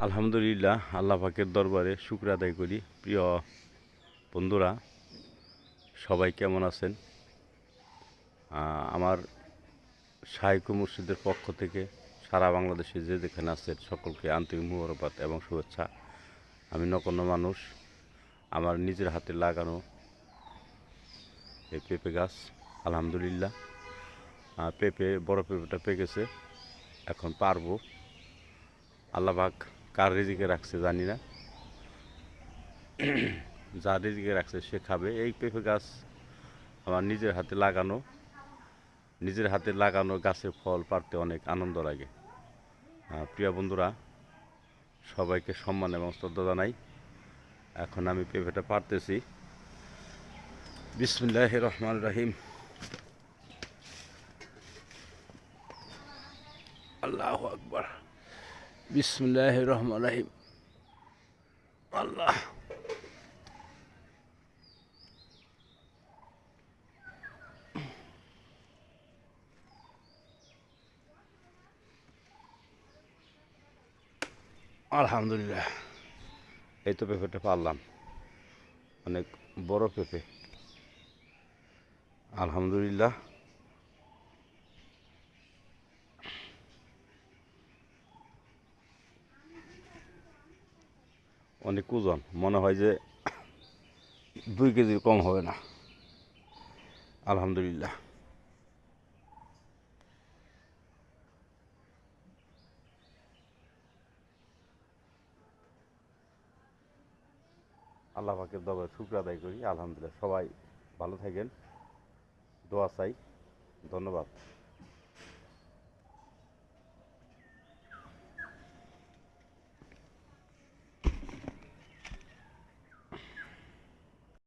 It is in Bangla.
আলহামদুলিল্লাহ, আল্লাহ পাকের দরবারে শুকর আদায় করি। প্রিয় বন্ধুরা, সবাই কেমন আছেন? আমার শাইখ মুর্শিদের পক্ষ থেকে সারা বাংলাদেশে যে যেখানে আছেন সকলকে আন্তরিক মুবারকবাদ এবং শুভেচ্ছা। আমি নগণ্য মানুষ, আমার নিজের হাতে লাগানো এই পেঁপে গাছ, আলহামদুলিল্লাহ পেঁপে বড় পেঁপেটা পেকেছে, এখন পারবো। আল্লাহ পাক কার রিজিকে রাখছে জানি না, যার রিজিকে রাখছে সে খাবে। এই পেঁপে গাছ আমার নিজের হাতে লাগানো গাছে ফল পাড়তে অনেক আনন্দ লাগে। প্রিয় বন্ধুরা, সবাইকে সম্মান এবং শ্রদ্ধা জানাই। এখন আমি পেঁপেটা পাড়তেছি। বিসমিল্লাহির রহমানির রহিম। আল্লাহু আকবার। বিসমিল্লাহির রহমানির রহিম। আল্লাহ। আলহামদুলিল্লাহ, এই তো পেঁপেটা পারলাম, অনেক বড় পেঁপে, আলহামদুলিল্লাহ। অনেক ওজন, মনে হয় যে 2 কেজির কম হবে না। আলহামদুলিল্লাহ। আল্লাহ পাকের দরবারে শুকর আদায় করি। আলহামদুলিল্লাহ, সবাই ভালো থাকেন, দোয়া চাই। ধন্যবাদ।